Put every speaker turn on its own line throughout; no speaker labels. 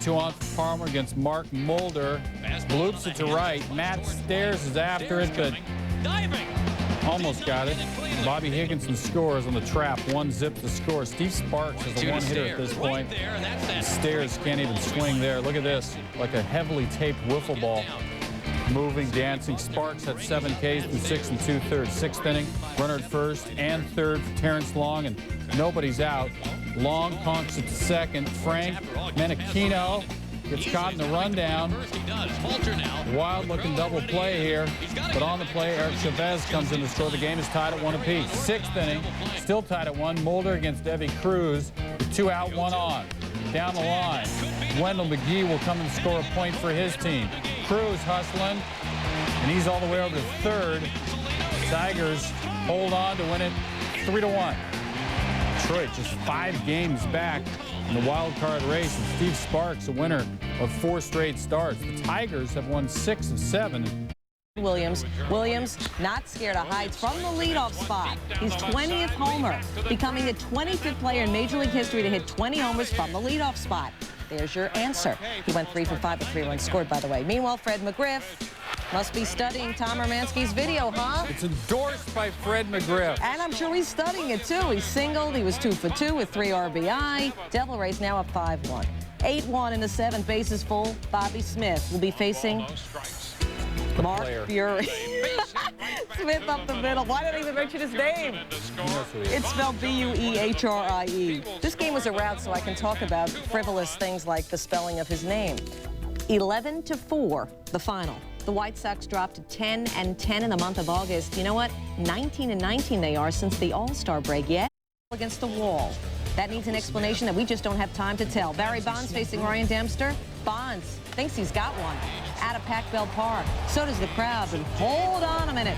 Two on for Palmer against Mark Mulder. Bloops it to right. Matt Stairs is after it, but almost got it. Bobby Higginson scores on the trap. 1-zip to score. Steve Sparks is a one-hitter at this point. Stairs can't even swing there. Look at this, like a heavily taped wiffle ball. Moving, dancing. Sparks had 7 Ks in 6 2/3. 6th inning. Runner at first and third for Terrence Long, and nobody's out. Long conks at second. Frank Menachino gets caught in the rundown. Wild-looking double play here. But on the play, Eric Chavez comes in to score. The game is tied at 1 apiece. 6th inning, still tied at 1. Mulder against Debbie Cruz. 2 out, 1 on. Down the line, Wendell McGee will come and score a point for his team. Cruz hustling, and he's all the way over to third. Tigers hold on to win it 3-1. Detroit just 5 games back in the wild card race, and Steve Sparks a winner of 4 straight starts. The Tigers have won 6 of 7.
Williams not scared of heights from the leadoff spot. He's 20th homer, becoming the 25th player in Major League history to hit 20 homers from the leadoff spot. There's your answer. He went 3 for 5 with 3 runs scored, by the way. Meanwhile, Fred McGriff must be studying Tom Hermansky's video, huh?
It's endorsed by Fred McGriff.
And I'm sure he's studying it, too. He singled. He was 2 for 2 with 3 RBI. Devil Rays now up 5-1. 8-1 in the 7th. Bases full. Bobby Smith will be facing Mark Fury. Smith up the middle. Why did I even mention his name? It's spelled B-U-E-H-R-I-E. This game was around so I can talk about frivolous things like the spelling of his name. 11-4, the final. The White Sox dropped to 10-10 in the month of August. You know what? 19-19 they are since the All-Star break. Yet against the wall. That needs an explanation that we just don't have time to tell. Barry Bonds facing Ryan Dempster. Bonds thinks he's got one out of Pac Bell Park. So does the crowd, but hold on a minute.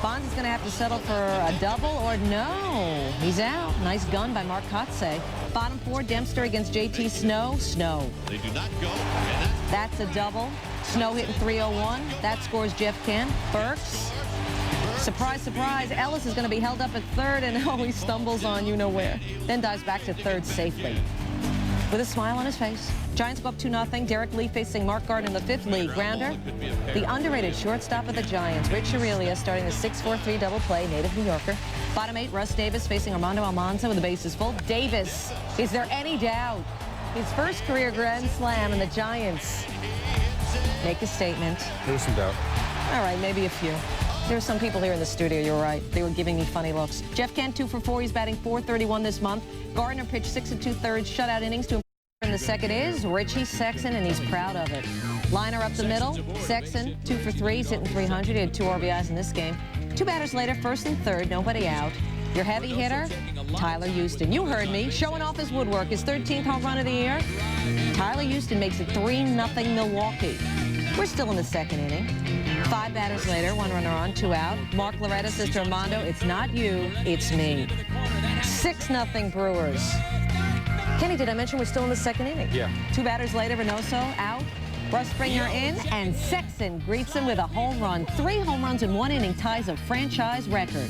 Bonds is going to have to settle for a double or no. He's out. Nice gun by Mark Kotsay. Bottom 4, Dempster against JT Snow. Snow.
They do not go.
That's a double. Snow hitting 301. That scores Jeff Kent. Burks. Surprise, surprise. Ellis is going to be held up at third, and oh, he stumbles on you-know-where. Then dives back to third safely with a smile on his face. Giants go up 2-0. Derek Lee facing Mark Gardner in the 5th league grounder. The underrated shortstop of the Giants, Rich Aurelia, starting the 6-4-3 double play, native New Yorker. Bottom 8, Russ Davis facing Armando Almanza with the bases full. Davis, is there any doubt? His first career grand slam, and the Giants make a statement.
There's some doubt.
All right, maybe a few. There were some people here in the studio, you're right. They were giving me funny looks. Jeff Kent, 2 for 4. He's batting .431 this month. Gardner pitched 6 2/3 shutout innings to in the second is Richie Sexson, and he's proud of it. Liner up the middle. Sexson, 2 for 3. He's hitting .300. He had 2 RBIs in this game. 2 batters later, first and third, nobody out. Your heavy hitter, Tyler Houston. You heard me, showing off his woodwork. His 13th home run of the year. Tyler Houston makes it 3-0 Milwaukee. We're still in the second inning. 5 batters later, 1 runner on, 2 out. Mark Loretta says to Armando, it's not you, it's me. 6-0 Brewers. Kenny, did I mention we're still in the second inning?
Yeah.
2 batters later, Reynoso out. Russ Springer in, and Sexson greets him with a home run. 3 home runs in 1 inning ties a franchise record.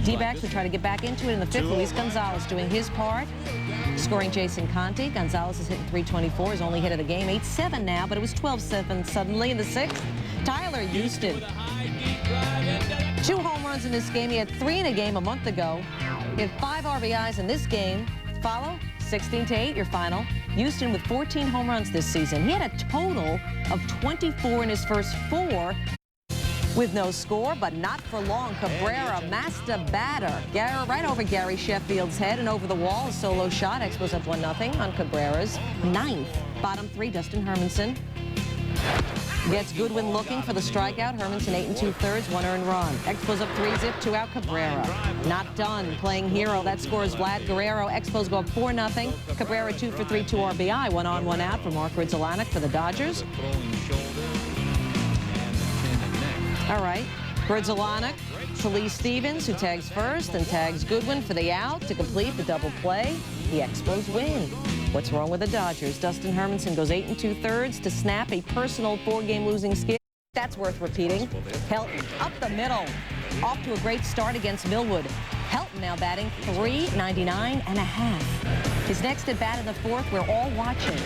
D-backs will try to get back into it in the 5th. Luis Gonzalez doing his part, scoring Jason Conte. Gonzalez is hitting .324, his only hit of the game. 8-7 now, but it was 12-7 suddenly in the 6th. Tyler Houston. 2 home runs in this game. He had 3 in a game a month ago. He had 5 RBIs in this game. Follow, 16-8, your final. Houston with 14 home runs this season. He had a total of 24 in his first 4 with no score, but not for long. Cabrera, master batter. Right over Gary Sheffield's head and over the wall. A solo shot. Expos up 1-0 on Cabrera's 9th. Bottom 3, Dustin Hermanson gets Goodwin looking for the strikeout. Hermanson 8 2/3, 1 earned run. Expos up 3-zip, 2 out. Cabrera not done playing hero. That scores Vlad Guerrero. Expos go up 4-0. Cabrera 2 for 3, 2 RBI. 1 on, 1 out for Mark Grudzielanek for the Dodgers. All right, Grudzielanek to Lee Stevens, who tags first and tags Goodwin for the out to complete the double play. The Expos win. What's wrong with the Dodgers? Dustin Hermanson goes 8 2/3 to snap a personal 4-game losing skid. That's worth repeating. Helton up the middle, off to a great start against Millwood. Helton now batting .399 and a half. His next at bat in the fourth, we're all watching.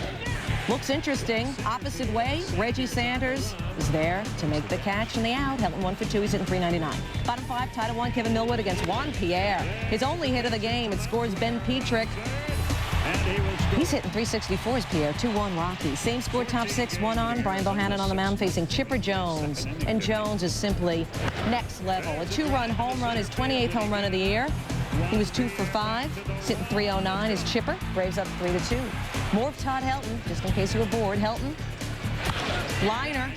Looks interesting. Opposite way, Reggie Sanders is there to make the catch and the out. Helton 1 for 2. He's hitting .399. Bottom five, tied at 1, Kevin Millwood against Juan Pierre. His only hit of the game. It scores Ben Petrick. He's hitting .364 as Pierre. 2-1 Rocky. Same score, top six, 1 on. Brian Bohannon on the mound facing Chipper Jones. And Jones is simply next level. A 2-run home run, his 28th home run of the year. He was 2 for 5, sitting .309 is Chipper. Braves up 3-2. More of Todd Helton, just in case you were bored. Helton, liner.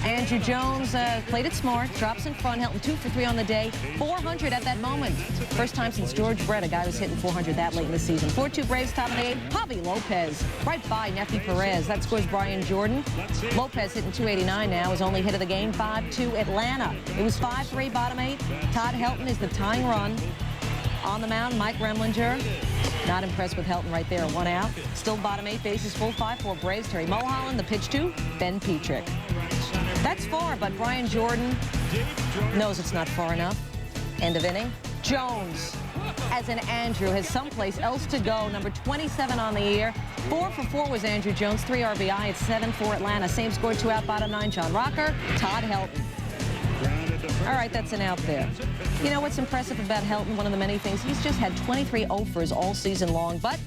Andrew Jones played it smart, drops in front. Helton 2 for 3 on the day, 400 at that moment. First time since George Brett, a guy was hitting 400 that late in the season. 4-2 Braves, top of the 8th. Javi Lopez, right by Nefi Perez. That scores Brian Jordan. Lopez hitting .289 now, his only hit of the game. 5-2 Atlanta. It was 5-3 bottom 8. Todd Helton is the tying run. On the mound, Mike Remlinger. Not impressed with Helton right there, 1 out. Still bottom 8, bases full, 5-4 Braves. Terry Mulholland, the pitch to Ben Petrick. That's far, but Brian Jordan knows it's not far enough. End of inning. Jones, as in Andrew, has someplace else to go. Number 27 on the year. 4 for 4 was Andrew Jones, 3 RBI. It's 7-4 Atlanta. Same score, 2 out, bottom 9. John Rocker, Todd Helton. All right, that's an out there. You know what's impressive about Helton? One of the many things, he's just had 23 offers all season long, but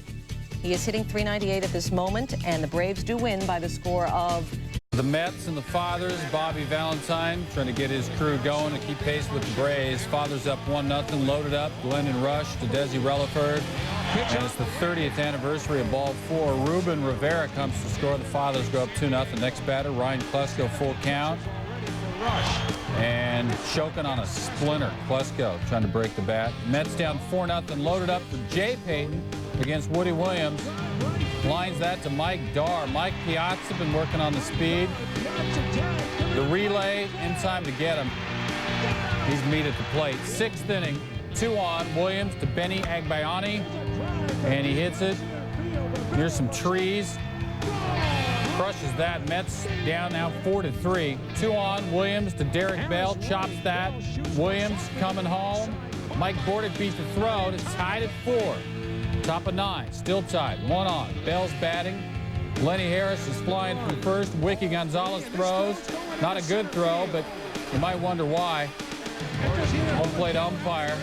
he is hitting .398 at this moment, and the Braves do win by the score of...
The Mets and the Fathers, Bobby Valentine trying to get his crew going to keep pace with the Braves. Fathers up 1-0, loaded up. Glendon Rush to Desi Relaford. And it's the 30th anniversary of ball 4. Ruben Rivera comes to score. The Fathers go up 2-0. Next batter, Ryan Klesko, full count. And choking on a splinter. Klesko trying to break the bat. Mets down 4-0, loaded up for Jay Payton against Woody Williams. Lines that to Mike Darr. Mike Piazza been working on the speed. The relay in time to get him. He's meat at the plate. 6th inning, 2 on. Williams to Benny Agbayani. And he hits it near some trees. Crushes that. Mets down now 4-3. 2 on. Williams to Derek Bell. Chops that. Williams coming home. Mike Bordick beat the throw. It's tied at 4. Top of 9. Still tied. 1 on. Bell's batting. Lenny Harris is flying from first. Wiki Gonzalez throws. Not a good throw, but you might wonder why. Home plate umpire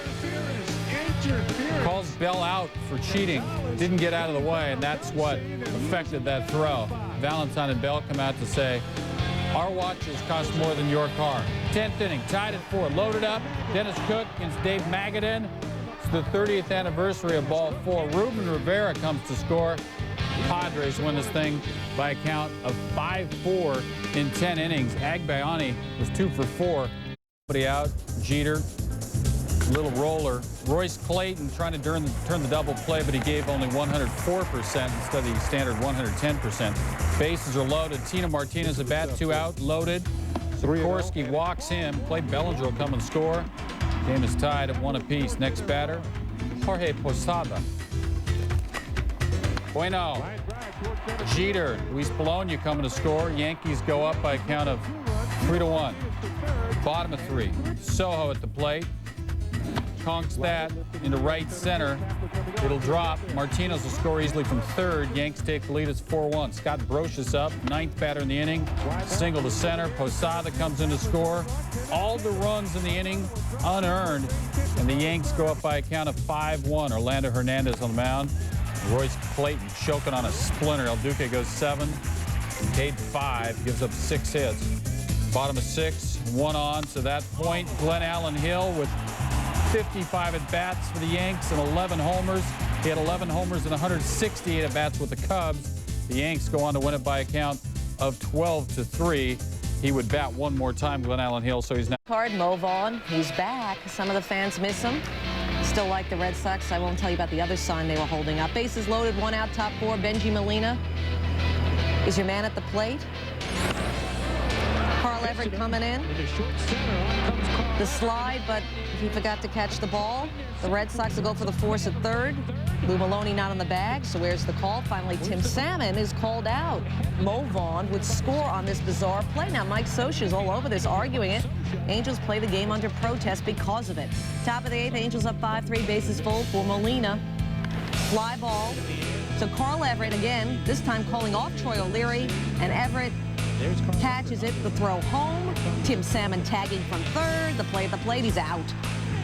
calls Bell out for cheating. Didn't get out of the way, and that's what affected that throw. Valentine and Bell come out to say, our watches cost more than your car. 10th inning, tied at 4. Loaded up. Dennis Cook against Dave Magadan. It's the 30th anniversary of ball 4. Ruben Rivera comes to score. Padres win this thing by a count of 5-4 in 10 innings. Agbayani was 2 for 4. Somebody out. Jeter. Little roller. Royce Clayton trying to turn the double play, but he gave only 104% instead of the standard 110%. Bases are loaded. Tino Martinez at bat, 2 out, loaded. Sikorsky walks him. Clay Bellinger will come and score. Game is tied at 1 apiece. Next batter, Jorge Posada. Bueno. Jeter, Luis Bologna coming to score. Yankees go up by a count of 3-1. Bottom of 3. Soho at the plate. Conks that into right center. It'll drop. Martinez will score easily from third. Yanks take the lead. It's 4-1. Scott Brocious up, 9th batter in the inning. Single to center. Posada comes in to score. All the runs in the inning unearned. And the Yanks go up by a count of 5-1. Orlando Hernandez on the mound. Royce Clayton choking on a splinter. El Duque goes 7. Cade 5. Gives up 6 hits. Bottom of 6. 1 on to that point. Glenn Allen Hill with 55 at-bats for the Yanks and 11 homers. He had 11 homers and 168 at-bats with the Cubs. The Yanks go on to win it by a count of 12-3. He would bat one more time, Glenn Allen Hill, so he's now...
Mo Vaughn, he's back. Some of the fans miss him. Still like the Red Sox. I won't tell you about the other sign they were holding up. Bases loaded, 1 out, top 4. Benji Molina is your man at the plate. Carl Everett coming in. The slide, but he forgot to catch the ball. The Red Sox will go for the force at third. Lou Maloney not on the bag, so where's the call? Finally, Tim Salmon is called out. Mo Vaughn would score on this bizarre play. Now, Mike Scioscia's all over this, arguing it. Angels play the game under protest because of it. Top of the 8th, Angels up 5-3, bases full for Molina. Fly ball. So Carl Everett again, this time calling off Troy O'Leary, and Everett catches it, the throw home. Tim Salmon tagging from third. The play at the plate, he's out.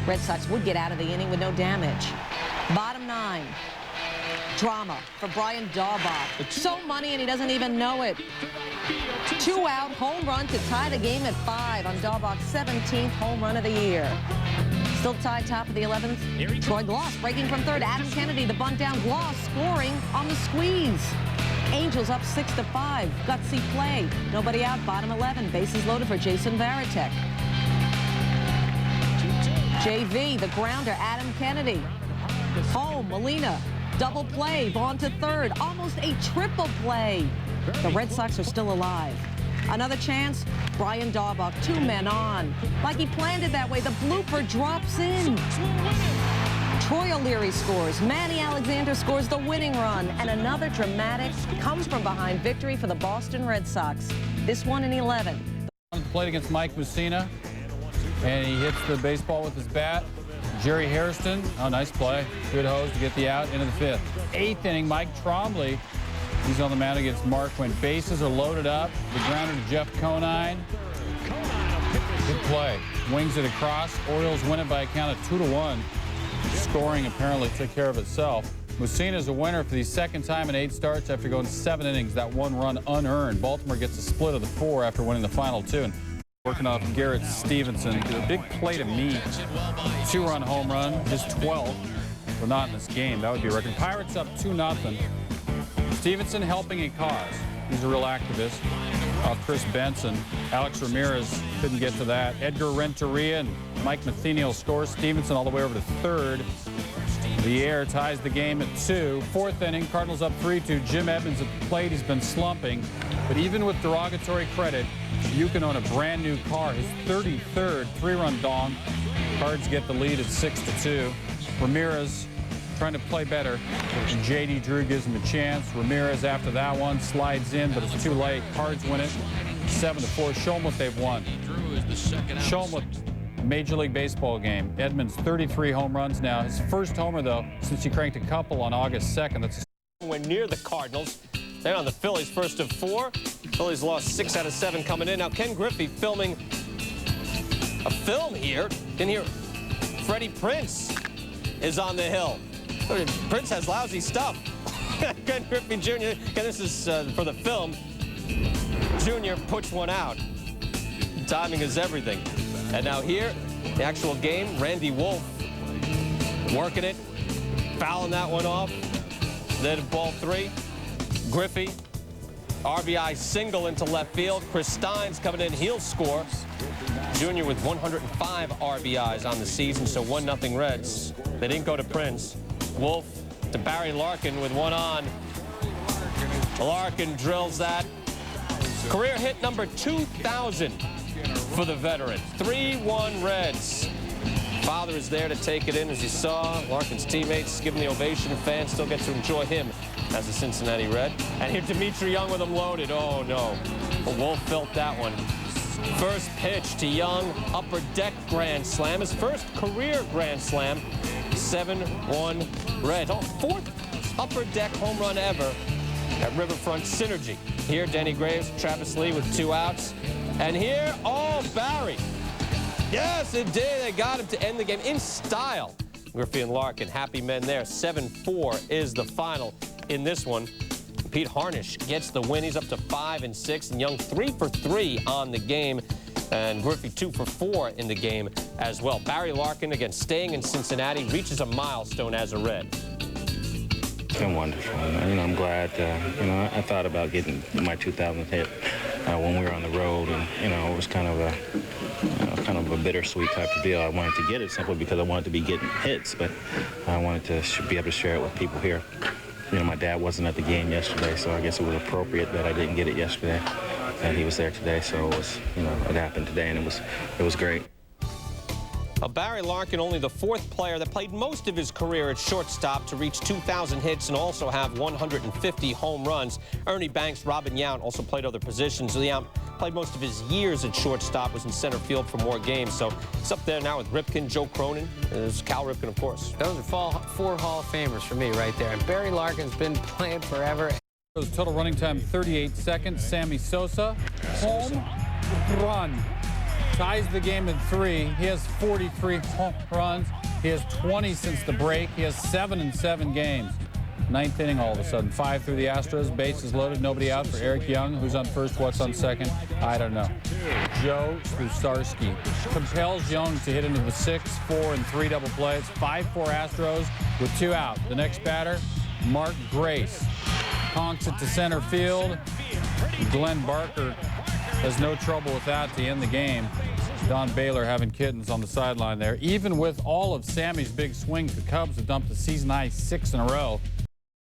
Red Sox would get out of the inning with no damage. Bottom 9. Drama for Brian Daubach. So money and he doesn't even know it. 2-out home run to tie the game at 5 on Daubach's 17th home run of the year. Still tied top of the 11th. Troy Gloss breaking from third. Adam Kennedy, the bunt down. Gloss scoring on the squeeze. Angels up 6-5. Gutsy play. Nobody out. Bottom 11. Bases loaded for Jason Varitek. JV, the grounder. Adam Kennedy. Home. Molina. Double play. Vaughn to third. Almost a triple play. The Red Sox are still alive. Another chance. Brian Daubach, 2 men on. Like he planned it that way. The blooper drops in. Troy O'Leary scores. Manny Alexander scores the winning run. And another dramatic comes-from-behind victory for the Boston Red Sox. This one in 11.
Played against Mike Mussina, and he hits the baseball with his bat. Jerry Hairston, oh, nice play. Good hose to get the out into the 5th. 8th inning, Mike Trombley. He's on the mound against Mark when bases are loaded up. The grounder to Jeff Conine. Good play. Wings it across. Orioles win it by a count of 2-1. Scoring apparently took care of itself. Mussina's a winner for the second time in 8 starts after going 7 innings. That 1 run unearned. Baltimore gets a split of the 4 after winning the final 2. And working off Garrett Stevenson. A big play to meet. 2-run home run. His 12th. But not in this game. That would be a record. Pirates up 2-0. Stevenson helping a cause. He's a real activist. Chris Benson. Alex Ramirez couldn't get to that. Edgar Renteria and Mike Matheny scores. Stevenson all the way over to third. The air ties the game at 2. 4th inning, Cardinals up 3-2. Jim Edmonds at the plate. He's been slumping. But even with derogatory credit, you can own a brand new car. His 33rd 3-run dong. Cards get the lead at 6-2. Ramirez trying to play better. J.D. Drew gives him a chance. Ramirez after that one slides in, but it's too late. Cards win it 7-4. Show them what they've won. Show them what Major League Baseball game. Edmonds 33 home runs now. His first homer, though, since he cranked a couple on August 2nd. That's
We're near the Cardinals. They're on the Phillies first of 4. Phillies lost 6 out of 7 coming in. Now Ken Griffey filming a film here. Can hear Freddie Prinze is on the hill. Prince has lousy stuff. Ken Griffey Jr. Again, this is for the film. Jr. puts one out. Timing is everything. And now here, the actual game, Randy Wolf working it, fouling that one off. Then ball 3, Griffey, RBI single into left field. Chris Stein's coming in, he'll score. Jr. with 105 RBIs on the season, so 1-0 Reds. They didn't go to Prince. Wolf to Barry Larkin with 1 on. Larkin drills that. Career hit number 2,000 for the veteran. 3-1 Reds. Father is there to take it in, as you saw. Larkin's teammates give him the ovation. Fans still get to enjoy him as a Cincinnati Red. And here Dmitri Young with him loaded. Oh, no. But Wolf felt that one. First pitch to Young, upper deck grand slam. His first career grand slam. 7-1 Reds. Oh, 4th upper deck home run ever at Riverfront Synergy. Here, Denny Graves, Travis Lee with 2 outs. And here, oh, Barry. Yes, it did. They got him to end the game in style. Griffey and Larkin, happy men there. 7-4 is the final in this one. Pete Harnisch gets the win. He's up to 5-6, and Young 3 for 3 on the game, and Griffey 2 for 4 in the game as well. Barry Larkin, again, staying in Cincinnati, reaches a milestone as a Red.
It's been wonderful. I'm glad. I thought about getting my 2000th hit when we were on the road, and it was kind of a bittersweet type of deal. I wanted to get it simply because I wanted to be getting hits, but I wanted to be able to share it with people here. My dad wasn't at the game yesterday, so I guess it was appropriate that I didn't get it yesterday, and he was there today. So it was, it happened today, and it was great.
Barry Larkin, only the 4th player that played most of his career at shortstop to reach 2,000 hits and also have 150 home runs. Ernie Banks, Robin Yount also played other positions. Yount played most of his years at shortstop, was in center field for more games. So it's up there now with Ripken, Joe Cronin. There's Cal Ripken, of course.
Those are 4 Hall of Famers for me right there. And Barry Larkin's been playing forever.
Total running time 38 seconds. Sammy Sosa, home run. Ties the game at 3. He has 43 home runs. He has 20 since the break. He has 7 in 7 games. 9th inning all of a sudden. 5 through the Astros. Bases loaded. Nobody out for Eric Young. Who's on first? What's on second? I don't know. Joe Strusarski compels Young to hit into the 6, 4, and 3 double plays. 5-4 Astros with 2 out. The next batter, Mark Grace. Honks it to center field. Glenn Barker has no trouble with that to end the game. Don Baylor having kittens on the sideline there. Even with all of Sammy's big swings, the Cubs have dumped a season-high 6 in a row.